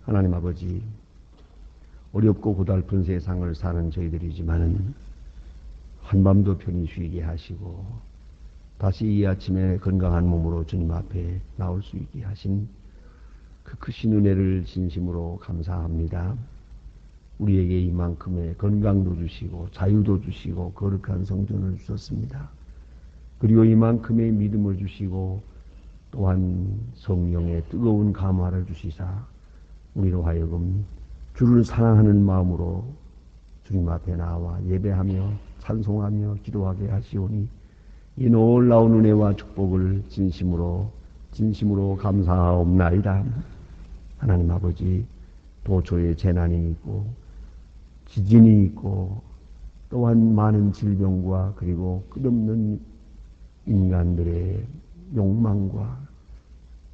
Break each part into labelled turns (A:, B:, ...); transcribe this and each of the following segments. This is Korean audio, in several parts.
A: 하나님 아버지, 어렵고 고달픈 세상을 사는 저희들이지만은 한밤도 편히 쉬게 하시고 다시 이 아침에 건강한 몸으로 주님 앞에 나올 수 있게 하신 그 크신 은혜를 진심으로 감사합니다. 우리에게 이만큼의 건강도 주시고 자유도 주시고 거룩한 성전을 주셨습니다. 그리고 이만큼의 믿음을 주시고 또한 성령의 뜨거운 감화를 주시사 우리로 하여금 주를 사랑하는 마음으로 주님 앞에 나와 예배하며 찬송하며 기도하게 하시오니 이 놀라운 은혜와 축복을 진심으로 감사하옵나이다. 하나님 아버지, 도처에 재난이 있고 지진이 있고 또한 많은 질병과 그리고 끝없는 인간들의 욕망과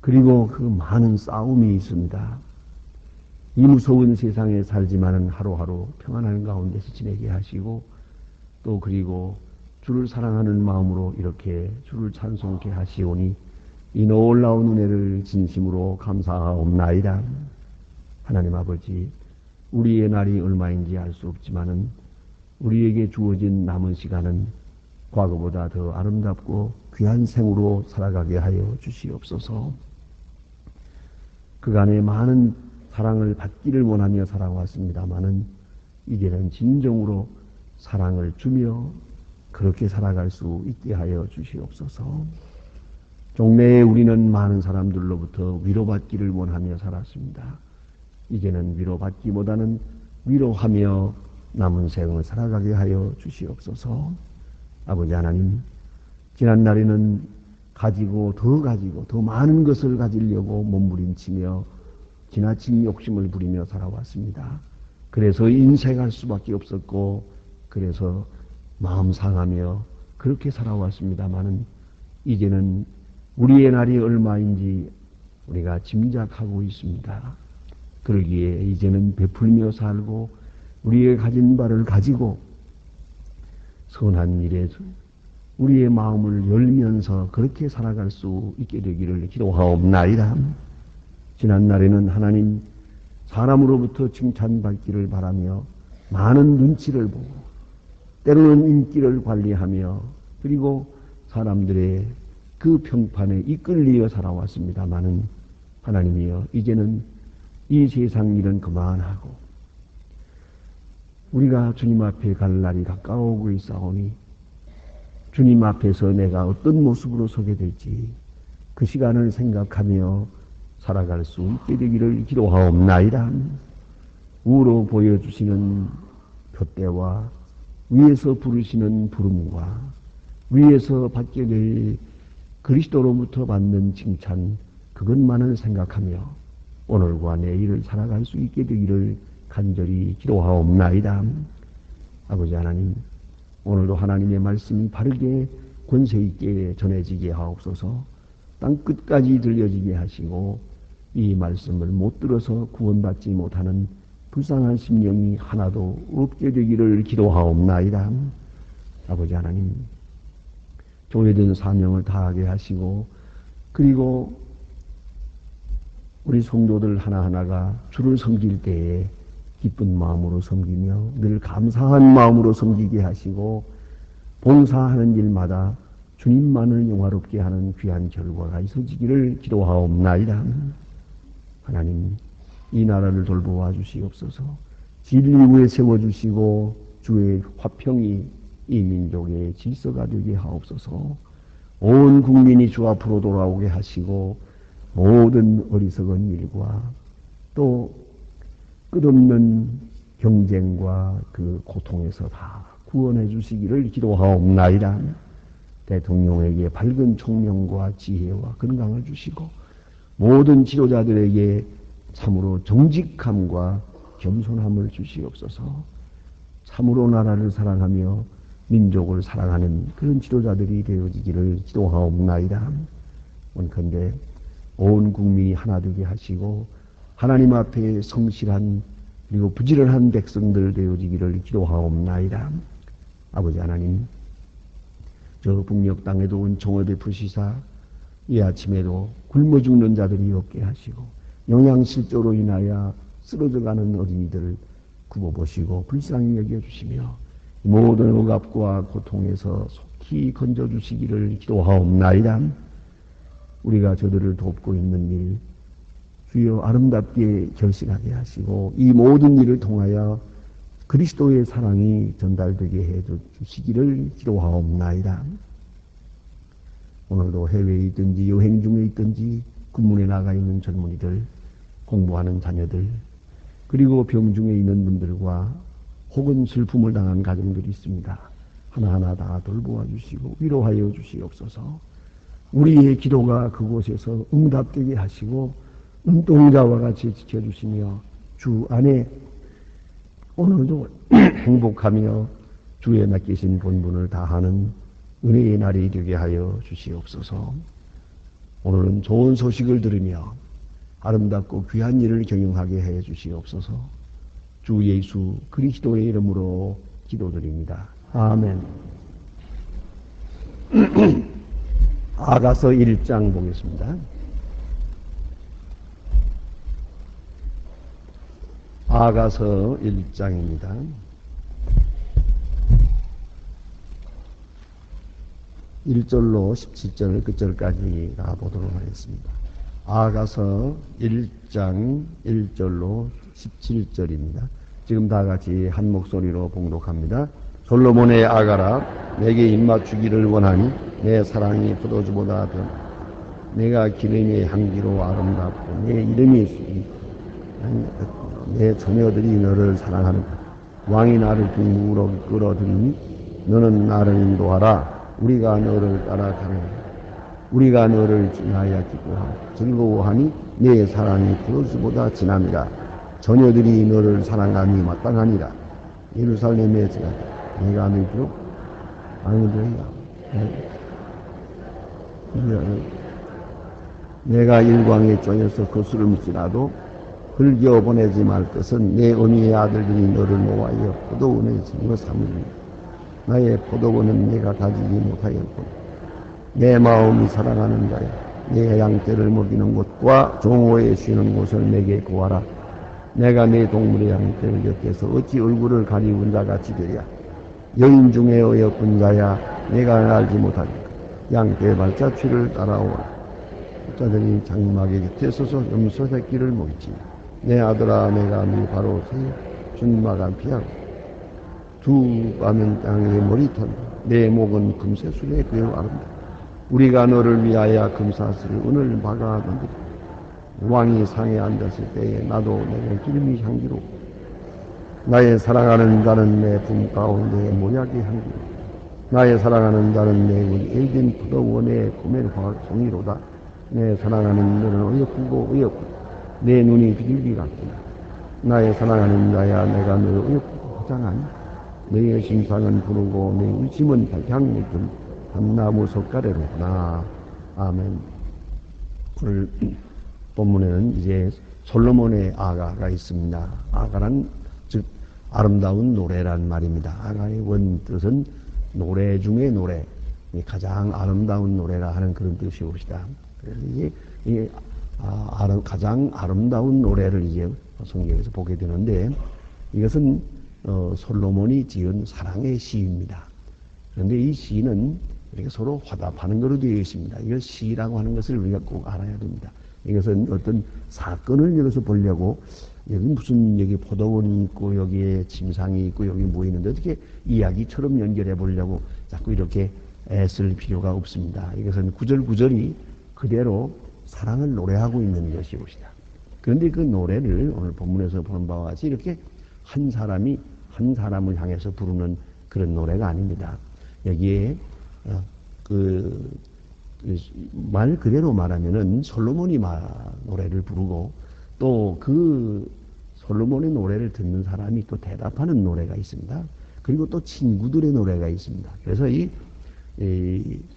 A: 그리고 그 많은 싸움이 있습니다. 이 무서운 세상에 살지만은 하루하루 평안한 가운데서 지내게 하시고 또 그리고 주를 사랑하는 마음으로 이렇게 주를 찬송케 하시오니 이 놀라운 은혜를 진심으로 감사하옵나이다. 하나님 아버지, 우리의 날이 얼마인지 알 수 없지만은 우리에게 주어진 남은 시간은 과거보다 더 아름답고 귀한 생으로 살아가게 하여 주시옵소서. 그간의 많은 사랑을 받기를 원하며 살아왔습니다마는 이제는 진정으로 사랑을 주며 그렇게 살아갈 수 있게 하여 주시옵소서. 종래에 우리는 많은 사람들로부터 위로받기를 원하며 살았습니다. 이제는 위로받기보다는 위로하며 남은 생을 살아가게 하여 주시옵소서. 아버지 하나님, 지난날에는 가지고 더 많은 것을 가지려고 몸부림치며 지나친 욕심을 부리며 살아왔습니다. 그래서 인색할 수밖에 없었고 그래서 마음 상하며 그렇게 살아왔습니다마는 이제는 우리의 날이 얼마인지 우리가 짐작하고 있습니다. 그러기에 이제는 베풀며 살고 우리의 가진 바를 가지고 선한 일에 우리의 마음을 열면서 그렇게 살아갈 수 있게 되기를 기도하옵나이다. 지난날에는 하나님 사람으로부터 칭찬받기를 바라며 많은 눈치를 보고 때로는 인기를 관리하며 그리고 사람들의 그 평판에 이끌리어 살아왔습니다마는 하나님이여, 이제는 이 세상 일은 그만하고 우리가 주님 앞에 갈 날이 가까워오고 있사오니 주님 앞에서 내가 어떤 모습으로 서게 될지 그 시간을 생각하며 살아갈 수 있게 되기를 기도하옵나이다. 우로 보여주시는 표대와 위에서 부르시는 부름과 위에서 받게 될 그리스도로부터 받는 칭찬, 그것만을 생각하며 오늘과 내일을 살아갈 수 있게 되기를 간절히 기도하옵나이다. 아버지 하나님, 오늘도 하나님의 말씀이 바르게 권세 있게 전해지게 하옵소서. 땅 끝까지 들려지게 하시고 이 말씀을 못 들어서 구원받지 못하는 불쌍한 심령이 하나도 없게 되기를 기도하옵나이다. 아버지 하나님, 조회된 사명을 다하게 하시고 그리고 우리 성도들 하나하나가 주를 섬길 때에 기쁜 마음으로 섬기며 늘 감사한 마음으로 섬기게 하시고 봉사하는 일마다 주님만을 영화롭게 하는 귀한 결과가 있어지기를 기도하옵나이다. 하나님, 이 나라를 돌보아 주시옵소서. 진리 위에 세워주시고 주의 화평이 이 민족의 질서가 되게 하옵소서. 온 국민이 주 앞으로 돌아오게 하시고 모든 어리석은 일과 또 끝없는 경쟁과 그 고통에서 다 구원해 주시기를 기도하옵나이다. 대통령에게 밝은 총명과 지혜와 건강을 주시고 모든 지도자들에게 참으로 정직함과 겸손함을 주시옵소서. 참으로 나라를 사랑하며 민족을 사랑하는 그런 지도자들이 되어지기를 기도하옵나이다. 원컨대 온 국민이 하나 되게 하시고 하나님 앞에 성실한 그리고 부지런한 백성들 되어지기를 기도하옵나이다. 아버지 하나님, 저 북녘 땅에도 은총을 베푸시사 이 아침에도 굶어 죽는 자들이 없게 하시고 영양실조로 인하여 쓰러져가는 어린이들을 굽어보시고 불쌍히 여겨주시며 모든 억압과 고통에서 속히 건져주시기를 기도하옵나이다. 우리가 저들을 돕고 있는 일 주여 아름답게 결실하게 하시고 이 모든 일을 통하여 그리스도의 사랑이 전달되게 해 주시기를 기도하옵나이다. 오늘도 해외에 있든지 여행 중에 있든지 군문에 나가 있는 젊은이들, 공부하는 자녀들, 그리고 병중에 있는 분들과 혹은 슬픔을 당한 가정들이 있습니다. 하나하나 다 돌보아 주시고 위로하여 주시옵소서. 우리의 기도가 그곳에서 응답되게 하시고 눈동자와 같이 지켜주시며 주 안에 오늘도 행복하며 주에 맡기신 본분을 다하는 은혜의 날이 되게 하여 주시옵소서. 오늘은 좋은 소식을 들으며 아름답고 귀한 일을 경영하게 해 주시옵소서. 주 예수 그리스도의 이름으로 기도드립니다. 아멘. 아가서 1장 보겠습니다. 아가서 1장입니다. 1절로 17절 끝절까지 가보도록 하겠습니다. 아가서 1장 1절로 17절입니다. 지금 다 같이 한 목소리로 봉독합니다. 솔로몬의 아가라, 내게 입맞추기를 원하니 내 사랑이 포도주보다 더 내가 기름의 향기로 아름답고 내 이름이 내 자녀들이 너를 사랑하는 왕이 나를 궁으로 끌어들이니 너는 나를 인도하라. 우리가 너를 따라가는 우리가 너를 지나야 기뻐하고 즐거워하니 내 사랑이 포도주보다 진함이라. 자녀들이 너를 사랑함이 마땅하니라. 예루살렘에 지나다 내가 너희로 내가 일광에 쪼여서 거스름일지라도 흘겨 보내지 말 것은 내 언니의 아들들이 너를 모아여 포도원에 심어 삼으리니 나의 포도원은 내가 가지지 못하였고 내 마음이 사랑하는 자야 내 양떼를 먹이는 곳과 종호에 쉬는 곳을 내게 구하라. 내가 내 동물의 양떼를 곁에서 어찌 얼굴을 가리운 자같이 되랴. 여인 중에 어여쁜 자야 내가 알지 못하니까 양떼 발자취를 따라오라. 자들이 장막의 곁에 서서 염소 새끼를 먹지. 내 아들아 내가 네 바로 새 준마가 피하고 두 밤은 땅의 머리털 내 목은 금새술에 그여 아름다. 우리가 너를 위하여 금사슬을 오늘 박아놓으리. 왕이 상에 앉았을 때에 나도 내게 기름이 향기로 나의 사랑하는 자는 내 품 가운데 모약의 향기로 나의 사랑하는 자는 내 에덴 포도원의 고멜 송이로다. 내 사랑하는 너는 어여쁘고 어여쁘고 내 눈이 비둘기 같구나. 나의 사랑하는 자야 내가 너를 어여쁘고 화장하니 너의 심상은 부르고 내 울심은 향 맺은 밤나무 석가래로구나. 아멘. 오늘 본문에는 이제 솔로몬의 아가가 있습니다. 아가란 즉 아름다운 노래란 말입니다. 아가의 원뜻은 노래 중에 노래, 가장 아름다운 노래라 하는 그런 뜻이옵시다. 그래서 이게 가장 아름다운 노래를 이제 성경에서 보게 되는데 이것은 솔로몬이 지은 사랑의 시입니다. 그런데 이 시는 이렇게 서로 화답하는 것으로 되어 있습니다. 이걸 시라고 하는 것을 우리가 꼭 알아야 됩니다. 이것은 어떤 사건을 여기서 보려고 여기 무슨 여기 포도원이 있고 여기에 침상이 있고 여기 뭐 있는데 어떻게 이야기처럼 연결해 보려고 자꾸 이렇게 애쓸 필요가 없습니다. 이것은 구절구절이 그대로 사랑을 노래하고 있는 것이옵시다. 그런데 그 노래를 오늘 본문에서 보는 바와 같이 이렇게 한 사람이 한 사람을 향해서 부르는 그런 노래가 아닙니다. 여기에 말 그대로 말하면은 솔로몬이 노래를 부르고 또 그 솔로몬의 노래를 듣는 사람이 또 대답하는 노래가 있습니다. 그리고 또 친구들의 노래가 있습니다. 그래서 이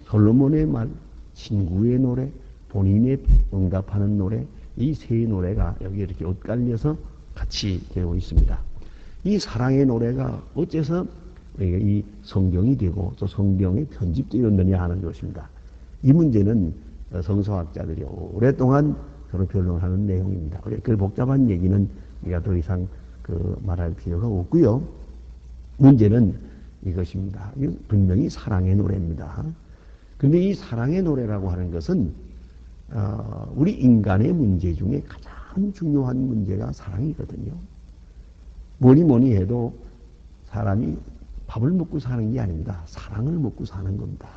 A: 솔로몬의 말, 친구의 노래, 본인의 응답하는 노래, 이 세 노래가 여기 이렇게 엇갈려서 같이 되어 있습니다. 이 사랑의 노래가 어째서 이 성경이 되고 또 성경에 편집되었느냐 하는 것입니다. 이 문제는 성서학자들이 오랫동안 서로 변론하는 내용입니다. 그 복잡한 얘기는 우리가 더 이상 말할 필요가 없고요. 문제는 이것입니다. 분명히 사랑의 노래입니다. 그런데 이 사랑의 노래라고 하는 것은 우리 인간의 문제 중에 가장 중요한 문제가 사랑이거든요. 뭐니 해도 사람이 밥을 먹고 사는 게 아닙니다. 사랑을 먹고 사는 겁니다.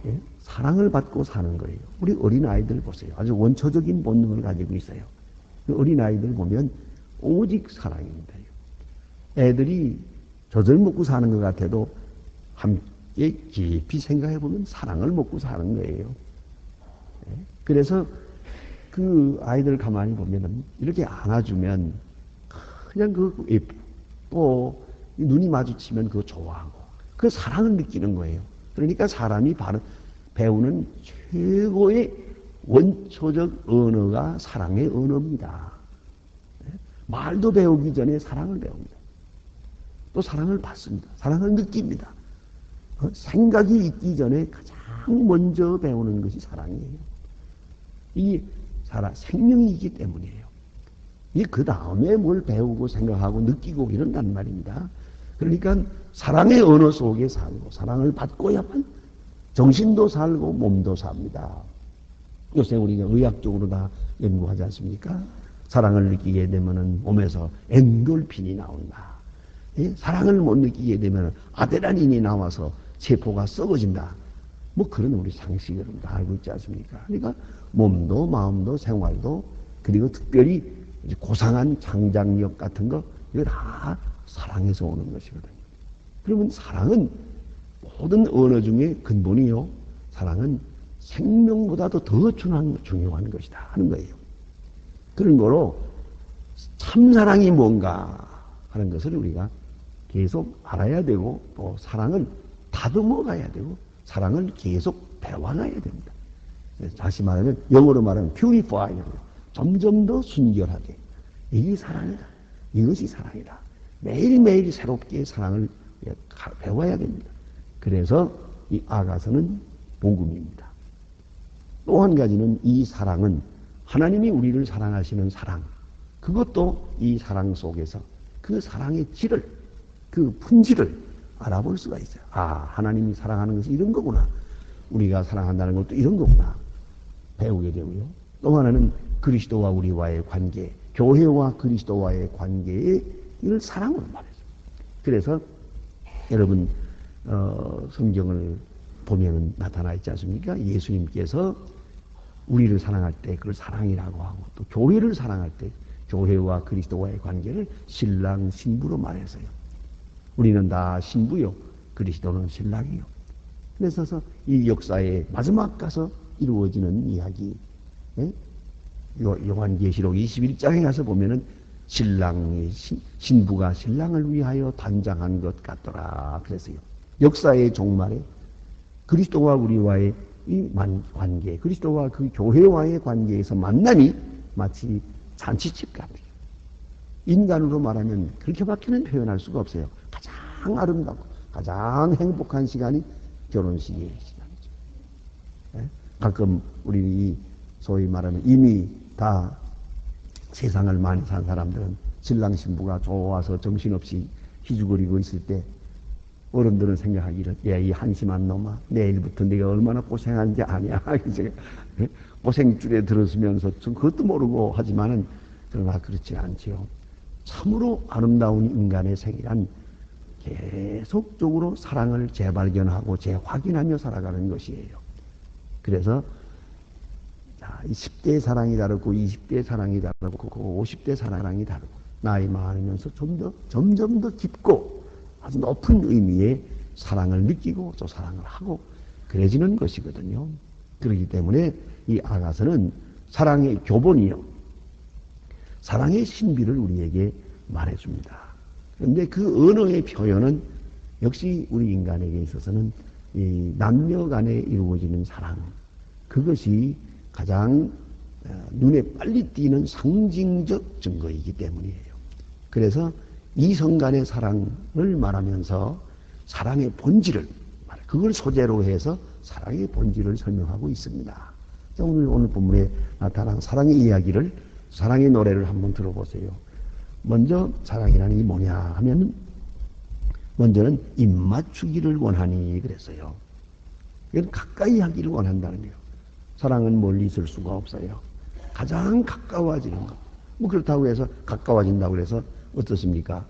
A: 예? 사랑을 받고 사는 거예요. 우리 어린아이들 보세요. 아주 원초적인 본능을 가지고 있어요. 어린아이들 보면 오직 사랑입니다. 애들이 젖을 먹고 사는 것 같아도 함께 깊이 생각해 보면 사랑을 먹고 사는 거예요. 그래서 그 아이들 가만히 보면은 이렇게 안아주면 그냥 예쁘고 눈이 마주치면 그거 좋아하고 그 사랑을 느끼는 거예요. 그러니까 사람이 바로 배우는 최고의 원초적 언어가 사랑의 언어입니다. 말도 배우기 전에 사랑을 배웁니다. 또 사랑을 받습니다. 사랑을 느낍니다. 생각이 있기 전에 가장 먼저 배우는 것이 사랑이에요. 이 생명이 있기 때문이에요. 그 다음에 뭘 배우고 생각하고 느끼고 이런단 말입니다. 그러니까 사랑의 언어 속에 살고 사랑을 받고야만 정신도 살고 몸도 삽니다. 요새 우리가 의학적으로 다 연구하지 않습니까? 사랑을 느끼게 되면 몸에서 엔돌핀이 나온다. 사랑을 못 느끼게 되면 아드레날린이 나와서 세포가 썩어진다. 뭐 그런 우리 상식을 다 알고 있지 않습니까? 그러니까 몸도 마음도 생활도 그리고 특별히 고상한 창작력 같은 거 이거 다 사랑에서 오는 것이거든요. 그러면 사랑은 모든 언어 중에 근본이요. 사랑은 생명보다도 더 중요한 것이다 하는 거예요. 그런 거로 참사랑이 뭔가 하는 것을 우리가 계속 알아야 되고 또 사랑을 다듬어 가야 되고 사랑을 계속 배워가야 됩니다. 다시 말하면 영어로 말하면 purify, 점점 더 순결하게. 이게 사랑이다. 이것이 사랑이다. 매일매일 새롭게 사랑을 배워야 됩니다. 그래서 이 아가서는 복음입니다. 또 한 가지는 이 사랑은 하나님이 우리를 사랑하시는 사랑, 그것도 이 사랑 속에서 그 사랑의 질을, 그 품질을 알아볼 수가 있어요. 하나님이 사랑하는 것이 이런 거구나. 우리가 사랑한다는 것도 이런 거구나. 배우게 되고요. 또 하나는 그리스도와 우리와의 관계, 교회와 그리스도와의 관계에 이걸 사랑으로 말해요. 그래서 여러분 성경을 보면 나타나 있지 않습니까? 예수님께서 우리를 사랑할 때 그걸 사랑이라고 하고 또 교회를 사랑할 때 교회와 그리스도와의 관계를 신랑 신부로 말해서요. 우리는 다 신부요, 그리스도는 신랑이요. 그래서 이 역사의 마지막 가서 이루어지는 이야기, 요한계시록 21장에 가서 보면은 신부가 신랑을 위하여 단장한 것 같더라. 그래서요. 역사의 종말에 그리스도와 우리와의 이 관계, 그리스도와 그 교회와의 관계에서 만남이 마치 잔치집 같아요. 인간으로 말하면 그렇게밖에는 표현할 수가 없어요. 가장 아름답고 가장 행복한 시간이 결혼식의 시간이죠. 가끔 우리 소위 말하면 이미 다 세상을 많이 산 사람들은 신랑 신부가 좋아서 정신없이 희죽거리고 있을 때 어른들은 생각하기를 이 한심한 놈아 내일부터 네가 얼마나 고생한지 아냐. 고생줄에 들었으면서 좀 그것도 모르고 하지만은 그러나 그렇지 않지요. 참으로 아름다운 인간의 생이란 계속적으로 사랑을 재발견하고 재확인하며 살아가는 것이에요. 그래서 10대의 사랑이 다르고 20대의 사랑이 다르고 50대 사랑이 다르고 나이 많으면서 점점 더 깊고 아주 높은 의미의 사랑을 느끼고 또 사랑을 하고 그래지는 것이거든요. 그렇기 때문에 이 아가서는 사랑의 교본이요. 사랑의 신비를 우리에게 말해줍니다. 그런데 그 언어의 표현은 역시 우리 인간에게 있어서는 이 남녀 간에 이루어지는 사랑, 그것이 가장 눈에 빨리 띄는 상징적 증거이기 때문이에요. 그래서 이성 간의 사랑을 말하면서 사랑의 본질을 그걸 소재로 해서 사랑의 본질을 설명하고 있습니다. 오늘 본문에 나타난 사랑의 이야기를 사랑의 노래를 한번 들어보세요. 먼저 사랑이라는 게 뭐냐 하면 먼저는 입맞추기를 원하니 그랬어요. 이건 가까이 하기를 원한다는 거예요. 사랑은 멀리 있을 수가 없어요. 가장 가까워지는 것. 뭐 그렇다고 해서 가까워진다고 해서 어떻습니까?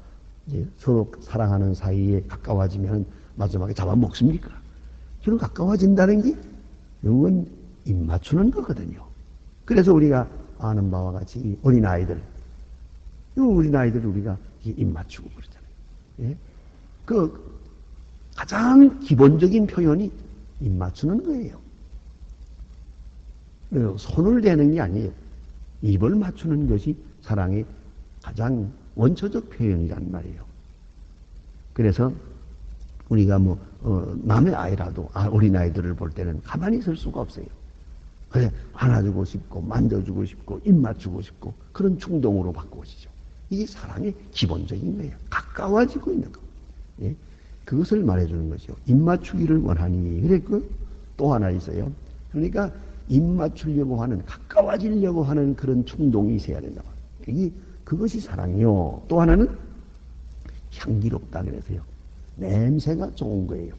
A: 이제 서로 사랑하는 사이에 가까워지면 마지막에 잡아먹습니까? 저는 가까워진다는 게 이건 입맞추는 거거든요. 그래서 우리가 아는 바와 같이 이 어린아이들 우리가 입맞추고 그러잖아요. 예? 그 가장 기본적인 표현이 입맞추는 거예요. 손을 대는 게 아니에요. 입을 맞추는 것이 사랑의 가장 원초적 표현이란 말이에요. 그래서 우리가 남의 아이라도 어린아이들을 볼 때는 가만히 있을 수가 없어요. 그래 안아주고 싶고 만져주고 싶고 입 맞추고 싶고 그런 충동으로 바꾸어지죠. 이게 사랑의 기본적인 거예요. 가까워지고 있는 거. 예? 그것을 말해주는 것이요. 입 맞추기를 원하니 그랬고 또 하나 있어요. 그러니까 입 맞추려고 하는 가까워지려고 하는 그런 충동이 있어야 된다. 그것이 사랑이요. 또 하나는 향기롭다 그래서요. 냄새가 좋은 거예요.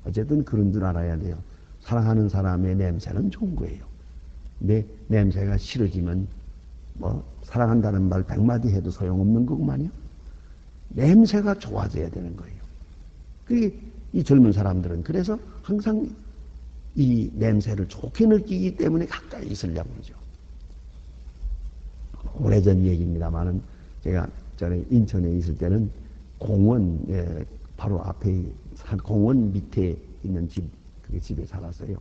A: 어쨌든 그런 줄 알아야 돼요. 사랑하는 사람의 냄새는 좋은 거예요. 내 냄새가 싫어지면 사랑한다는 말 100마디 해도 소용없는 거구만요. 냄새가 좋아져야 되는 거예요. 그게 이 젊은 사람들은 그래서 항상 이 냄새를 좋게 느끼기 때문에 가까이 있으려고 그러죠. 오래전 얘기입니다만은 제가 전에 인천에 있을 때는 공원 바로 앞에 공원 밑에 있는 그 집에 살았어요.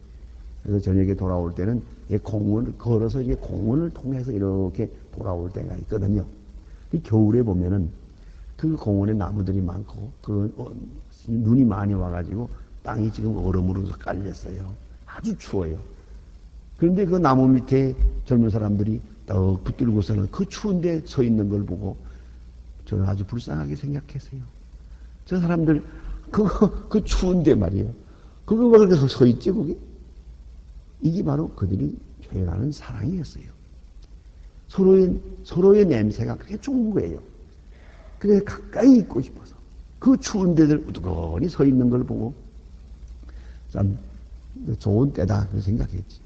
A: 그래서 저녁에 돌아올 때는 공원을 걸어서 이제 공원을 통해서 이렇게 돌아올 때가 있거든요. 겨울에 보면은 그 공원에 나무들이 많고 눈이 많이 와가지고 땅이 지금 얼음으로 깔렸어요. 아주 추워요. 그런데 그 나무 밑에 젊은 사람들이 떡 붙들고서는 그 추운데 서 있는 걸 보고 저는 아주 불쌍하게 생각했어요. 저 사람들 그 추운데 말이에요. 그거 그렇게 서 있지 그게? 이게 바로 그들이 표현하는 사랑이었어요. 서로의 냄새가 그렇게 좋은 거예요. 그래서 가까이 있고 싶어서 그 추운 데들 우두커니 서 있는 걸 보고 참 좋은 때다 그렇게 생각했지.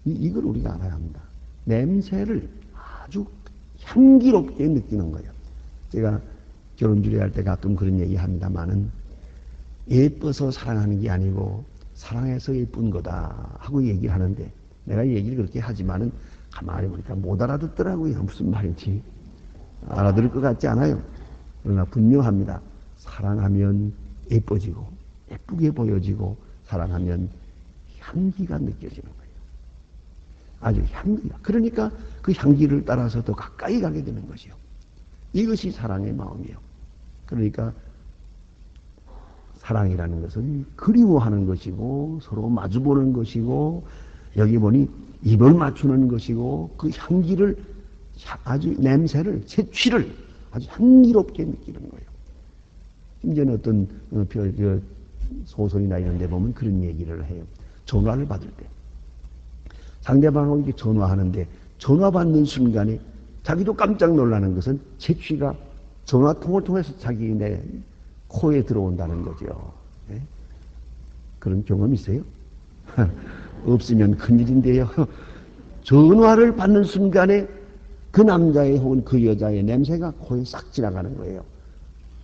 A: 이걸 우리가 알아야 합니다. 냄새를 아주 향기롭게 느끼는 거예요. 제가 결혼 주례할 때 가끔 그런 얘기 합니다만은 예뻐서 사랑하는 게 아니고 사랑해서 예쁜 거다 하고 얘기를 하는데 내가 얘기를 그렇게 하지만은 가만히 보니까 못 알아듣더라고요. 무슨 말인지 알아들을 것 같지 않아요. 그러나 분명합니다. 사랑하면 예뻐지고 예쁘게 보여지고 사랑하면 향기가 느껴지는 거예요. 아주 향기가. 그러니까 그 향기를 따라서 더 가까이 가게 되는 것이요. 이것이 사랑의 마음이에요. 그러니까 사랑이라는 것은 그리워하는 것이고 서로 마주보는 것이고 여기 보니 입을 맞추는 것이고 그 향기를 아주 냄새를 채취를 아주 향기롭게 느끼는 거예요. 심지어는 어떤 소설이나 이런 데 보면 그런 얘기를 해요. 전화를 받을 때 상대방하고 이렇게 전화하는데 전화 받는 순간에 자기도 깜짝 놀라는 것은 채취가 전화통을 통해서 자기네 코에 들어온다는 거죠. 네? 그런 경험 있어요? 없으면 큰일인데요. 전화를 받는 순간에 그 남자의 혹은 그 여자의 냄새가 코에 싹 지나가는 거예요.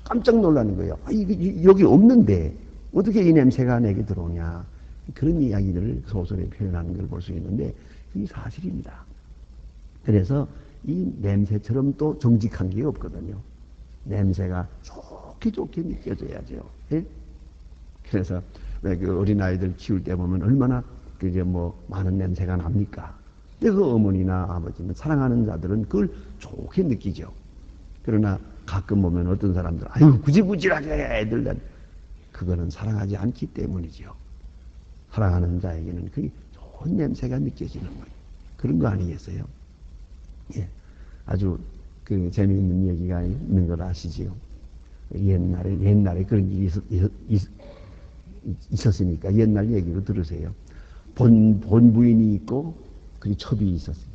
A: 깜짝 놀라는 거예요. 여기 없는데 어떻게 이 냄새가 내게 들어오냐. 그런 이야기를 소설에 표현하는 걸 볼 수 있는데 이게 사실입니다. 그래서 이 냄새처럼 또 정직한 게 없거든요. 냄새가 좋게 느껴져야죠. 예? 그래서 왜 그 어린아이들 키울 때 보면 얼마나 그게 많은 냄새가 납니까? 근데 그 어머니나 아버지는 사랑하는 자들은 그걸 좋게 느끼죠. 그러나 가끔 보면 어떤 사람들, 아유, 구질구질하게 애들, 그거는 사랑하지 않기 때문이죠. 사랑하는 자에게는 그게 좋은 냄새가 느껴지는 거예요. 그런 거 아니겠어요? 예. 아주 그 재미있는 얘기가 있는 걸 아시지요? 옛날에 그런 일이 있었으니까 옛날 얘기로 들으세요. 본 부인이 있고, 그리고 첩이 있었어요.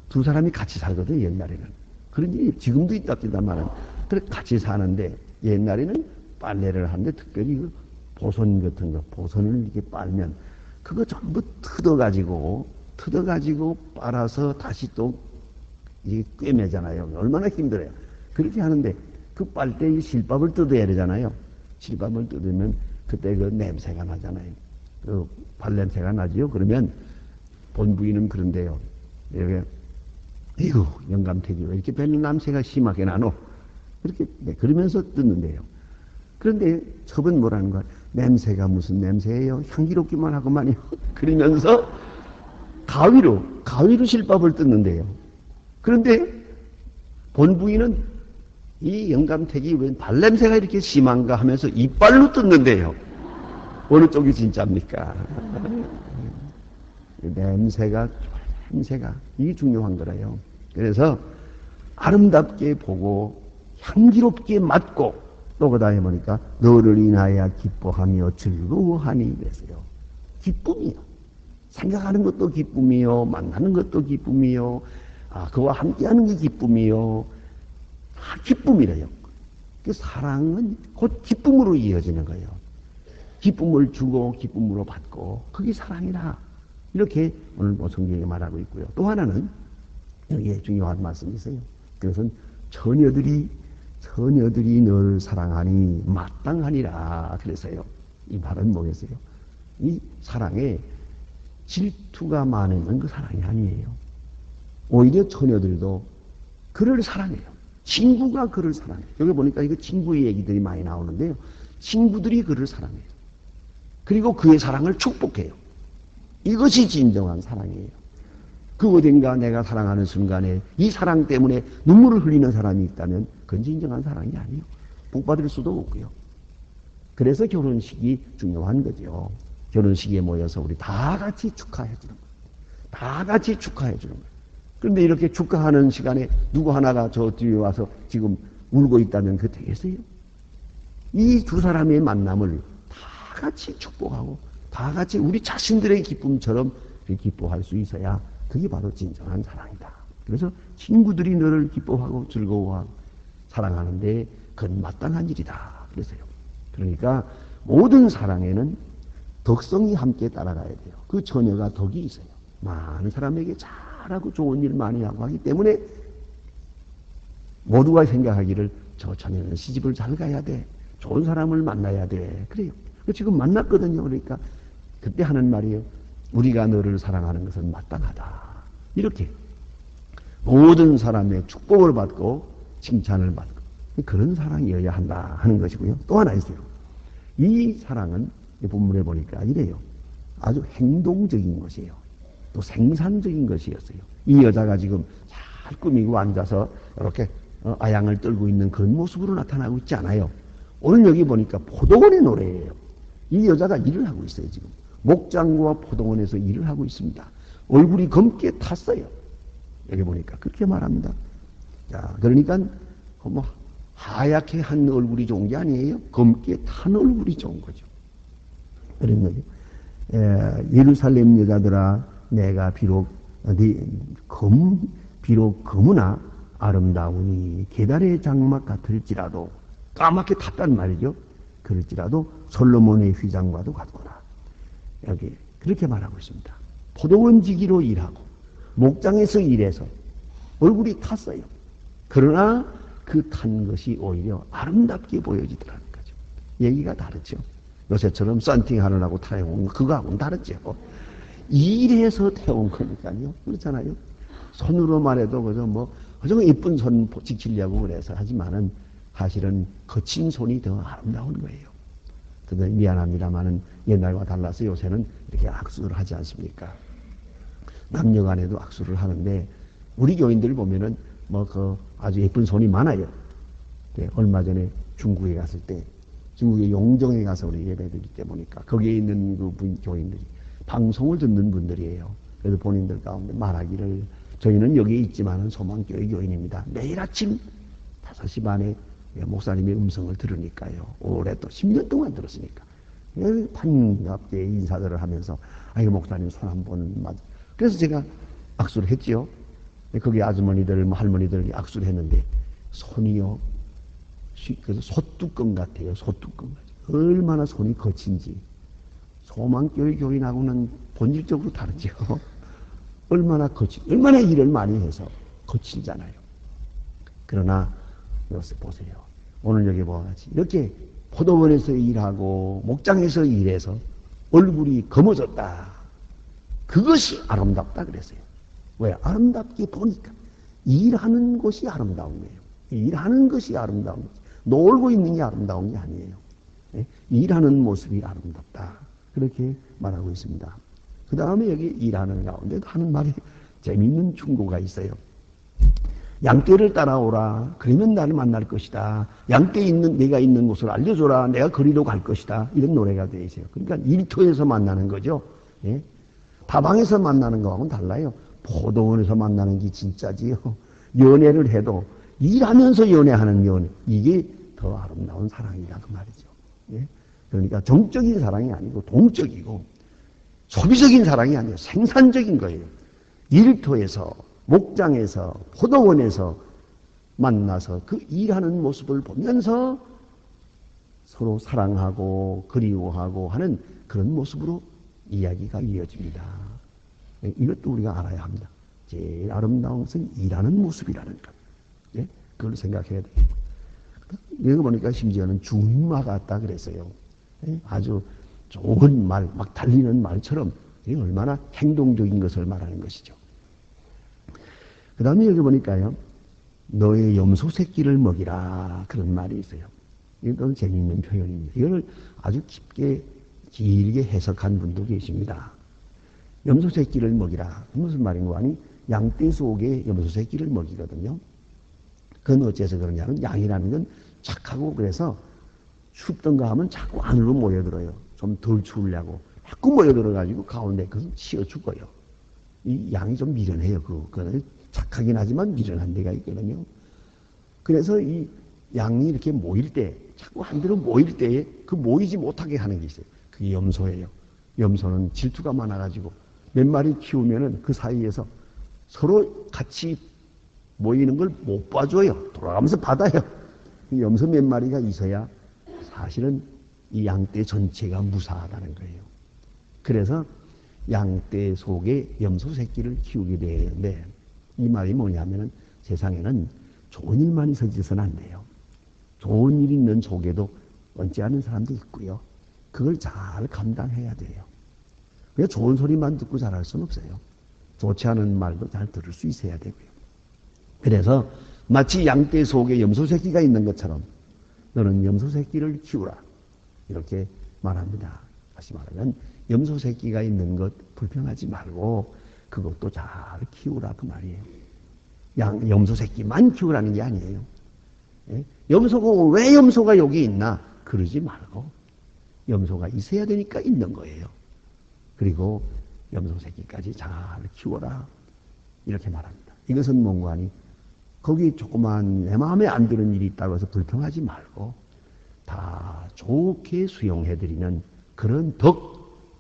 A: 두 사람이 같이 살거든, 옛날에는. 그런 일이 지금도 있답니다만은. 그래, 같이 사는데, 옛날에는 빨래를 하는데, 특별히 그 보선 같은 거, 보선을 이렇게 빨면, 그거 전부 뜯어가지고 빨아서 다시 또, 이게 꿰매잖아요. 얼마나 힘들어요. 그렇게 하는데, 그 빨대에 실밥을 뜯어야 되잖아요. 실밥을 뜯으면, 그때 그 냄새가 나잖아요. 그 발냄새가 나지요. 그러면, 본부인은 그런데요. 이렇게, 이거 영감태기 왜 이렇게 별 냄새가 심하게 나노? 그렇게, 네, 그러면서 뜯는데요. 그런데 첩은 뭐라는 거야? 냄새가 무슨 냄새예요? 향기롭기만 하고만요. 그러면서 가위로 실밥을 뜯는데요. 그런데 본부인은 이 영감택이 왜 발냄새가 이렇게 심한가 하면서 이빨로 뜯는데요. 어느 쪽이 진짜입니까? 냄새가 이게 중요한 거라요. 그래서 아름답게 보고 향기롭게 맡고 또 그다음에 보니까 너를 인하여 기뻐하며 즐거워하니 그랬어요. 기쁨이요. 생각하는 것도 기쁨이요. 만나는 것도 기쁨이요. 그와 함께하는 게 기쁨이요. 다 기쁨이래요. 그 사랑은 곧 기쁨으로 이어지는 거예요. 기쁨을 주고 기쁨으로 받고 그게 사랑이라. 이렇게 오늘 성경에 말하고 있고요. 또 하나는 여기에 중요한 말씀이 있어요. 그것은 처녀들이 너를 사랑하니 마땅하니라 그래서요. 이 말은 뭐겠어요? 이 사랑에 질투가 많으면 그 사랑이 아니에요. 오히려 처녀들도 그를 사랑해요. 친구가 그를 사랑해요. 여기 보니까 이거 친구의 얘기들이 많이 나오는데요. 친구들이 그를 사랑해요. 그리고 그의 사랑을 축복해요. 이것이 진정한 사랑이에요. 그 어딘가 내가 사랑하는 순간에 이 사랑 때문에 눈물을 흘리는 사람이 있다면 그건 진정한 사랑이 아니에요. 복 받을 수도 없고요. 그래서 결혼식이 중요한 거죠. 결혼식에 모여서 우리 다 같이 축하해 주는 거예요. 다 같이 축하해 주는 거예요. 그런데 이렇게 축하하는 시간에 누구 하나가 저 뒤에 와서 지금 울고 있다면 그게 되겠어요? 이 두 사람의 만남을 다 같이 축복하고 다 같이 우리 자신들의 기쁨처럼 기뻐할 수 있어야 그게 바로 진정한 사랑이다. 그래서 친구들이 너를 기뻐하고 즐거워하고 사랑하는데 그건 마땅한 일이다. 그래서요. 그러니까 모든 사랑에는 덕성이 함께 따라가야 돼요. 그 처녀가 덕이 있어요. 많은 사람에게 잘하고 좋은 일 많이 하고 하기 때문에 모두가 생각하기를 저 처녀는 시집을 잘 가야 돼. 좋은 사람을 만나야 돼. 그래요. 지금 만났거든요. 그러니까 그때 하는 말이에요. 우리가 너를 사랑하는 것은 마땅하다. 이렇게 모든 사람의 축복을 받고 칭찬을 받고 그런 사랑이어야 한다 하는 것이고요. 또 하나 있어요. 이 사랑은 이 본문에 보니까 이래요. 아주 행동적인 것이에요. 또 생산적인 것이었어요. 이 여자가 지금 잘 꾸미고 앉아서 이렇게 아양을 떨고 있는 그런 모습으로 나타나고 있지 않아요. 오늘 여기 보니까 포도원의 노래예요. 이 여자가 일을 하고 있어요. 지금 목장과 포도원에서 일을 하고 있습니다. 얼굴이 검게 탔어요. 여기 보니까 그렇게 말합니다. 자, 그러니까 뭐 하얗게 한 얼굴이 좋은 게 아니에요. 검게 탄 얼굴이 좋은 거죠. 그런 거죠. 예루살렘 여자들아, 내가 비록 검으나 아름다우니 계달의 장막 같을지라도 까맣게 탔단 말이죠. 그럴지라도 솔로몬의 휘장과도 같구나. 여기 그렇게 말하고 있습니다. 포도원지기로 일하고 목장에서 일해서 얼굴이 탔어요. 그러나 그 탄 것이 오히려 아름답게 보여지더라는 거죠. 얘기가 다르죠. 요새처럼 썬팅하느라고 태운 그거하고는 다르죠. 일해서 태운 거니까요. 그렇잖아요. 손으로 말해도 그저 뭐 그저 예쁜 손 지키려고 그래서 하지만은 사실은 거친 손이 더 아름다운 거예요. 근데 미안합니다만은 옛날과 달라서 요새는 이렇게 악수를 하지 않습니까? 남녀 간에도 악수를 하는데 우리 교인들 보면은 뭐 그 아주 예쁜 손이 많아요. 네, 얼마 전에 중국에 갔을 때 중국의 용정에 가서 우리 예배드릴 때 보니까 거기에 있는 그 교인들이 방송을 듣는 분들이에요. 그래서 본인들 가운데 말하기를 저희는 여기에 있지만은 소망교회 교인입니다. 매일 아침 5시 반에 목사님의 음성을 들으니까요. 올해 또 10년 동안 들었으니까. 반갑게 인사들을 하면서, 목사님 손 한번 맞. 그래서 제가 악수를 했지요. 거기 아주머니들, 할머니들 악수를 했는데 손이요, 그래서 소뚜껑 같아요. 소뚜껑. 얼마나 손이 거친지. 소망교회 교인하고는 본질적으로 다르죠. 얼마나 일을 많이 해서 거칠잖아요. 그러나 여기서 보세요. 오늘 여기 보아같이 이렇게 포도원에서 일하고 목장에서 일해서 얼굴이 검어졌다. 그것이 아름답다 그랬어요. 왜? 아름답게 보니까. 일하는 것이 아름다운 거예요. 일하는 것이 아름다운 거죠. 놀고 있는 게 아름다운 게 아니에요. 일하는 모습이 아름답다. 그렇게 말하고 있습니다. 그 다음에 여기 일하는 가운데도 하는 말이 재미있는 충고가 있어요. 양떼를 따라오라. 그러면 나를 만날 것이다. 내가 있는 곳을 알려줘라. 내가 거리로 갈 것이다. 이런 노래가 되어 있어요. 그러니까 일터에서 만나는 거죠. 예? 다방에서 만나는 거하고는 달라요. 포도원에서 만나는 게 진짜지요. 연애를 해도 일하면서 연애하는 연애. 이게 더 아름다운 사랑이다. 그 말이죠. 예? 그러니까 정적인 사랑이 아니고 동적이고 소비적인 사랑이 아니에요. 생산적인 거예요. 일터에서, 목장에서, 포도원에서 만나서 그 일하는 모습을 보면서 서로 사랑하고 그리워하고 하는 그런 모습으로 이야기가 이어집니다. 이것도 우리가 알아야 합니다. 제일 아름다운 것은 일하는 모습이라는 것. 예? 그걸 생각해야 돼요. 여기 보니까 심지어는 준마 같다 그랬어요. 예? 아주 좋은 말, 막 달리는 말처럼 얼마나 행동적인 것을 말하는 것이죠. 그 다음에 여기 보니까요. 너의 염소 새끼를 먹이라. 그런 말이 있어요. 이건 재미있는 표현입니다. 이걸 아주 깊게 길게 해석한 분도 계십니다. 염소 새끼를 먹이라. 무슨 말인가 하니 양떼 속에 염소 새끼를 먹이거든요. 그건 어째서 그러냐면 양이라는 건 착하고 그래서 춥던가 하면 자꾸 안으로 모여들어요. 좀 덜 추우려고. 자꾸 모여들어가지고 가운데 그것은 치어 죽어요. 이 양이 좀 미련해요. 그거는 착하긴 하지만 미련한 데가 있거든요. 그래서 이 양이 이렇게 모일 때, 자꾸 한대로 모일 때에 그 모이지 못하게 하는 게 있어요. 그게 염소예요. 염소는 질투가 많아가지고 몇 마리 키우면은 그 사이에서 서로 같이 모이는 걸 못 봐줘요. 돌아가면서 받아요. 염소 몇 마리가 있어야 사실은 이 양떼 전체가 무사하다는 거예요. 그래서 양떼 속에 염소 새끼를 키우게 되는데 이 말이 뭐냐면은 세상에는 좋은 일만 있어져서는 안 돼요. 좋은 일이 있는 속에도 얹지 않은 사람도 있고요. 그걸 잘 감당해야 돼요. 그냥 좋은 소리만 듣고 잘할 수는 없어요. 좋지 않은 말도 잘 들을 수 있어야 되고요. 그래서 마치 양떼 속에 염소 새끼가 있는 것처럼 너는 염소 새끼를 키우라. 이렇게 말합니다. 다시 말하면 염소 새끼가 있는 것 불평하지 말고 그것도 잘 키우라 그 말이에요. 염소 새끼만 키우라는 게 아니에요. 예? 왜 염소가 여기 있나? 그러지 말고 염소가 있어야 되니까 있는 거예요. 그리고 염소 새끼까지 잘 키워라. 이렇게 말합니다. 이것은 뭔가 하니 거기 조그만 내 마음에 안 드는 일이 있다고 해서 불평하지 말고 다 좋게 수용해드리는 그런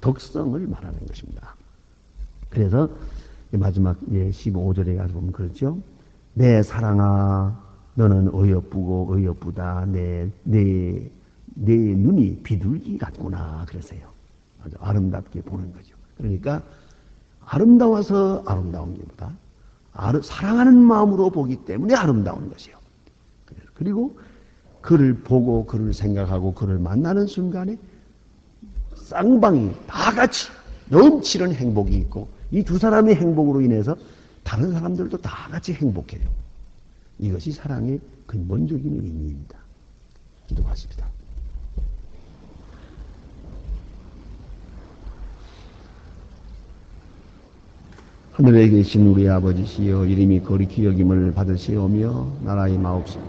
A: 덕성을 말하는 것입니다. 그래서 마지막 15절에 가서 보면 그렇죠. 내 사랑아 너는 어여쁘다. 내 눈이 비둘기 같구나. 그러세요. 아주 아름답게 보는 거죠. 그러니까 아름다워서 아름다운 것보다 사랑하는 마음으로 보기 때문에 아름다운 것이요. 그리고 그를 보고 그를 생각하고 그를 만나는 순간에 쌍방이 다 같이 넘치는 행복이 있고 이 두 사람의 행복으로 인해서 다른 사람들도 다 같이 행복해요. 이것이 사랑의 근본적인 의미입니다. 기도하십시다. 하늘에 계신 우리 아버지시여 이름이 거룩히 여김을 받으시오며 나라의 마옵시며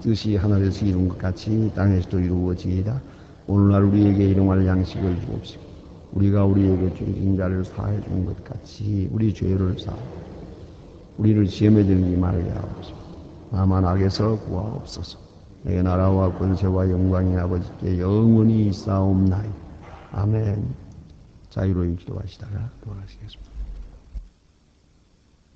A: 뜻이 하늘에서 이룬 것 같이 땅에서도 이루어지이다. 오늘날 우리에게 일용할 양식을 주옵시고 우리가 우리에게 죄진 자를 사해 준 것 같이 우리 죄를 사하 우리를 시험에 들지 말게 하옵소서. 다만 악에서 구하옵소서. 내 나라와 권세와 영광이 아버지께 영원히 있사옵나이다. 아멘. 자유로이 기도하시다가 돌아가시겠습니다.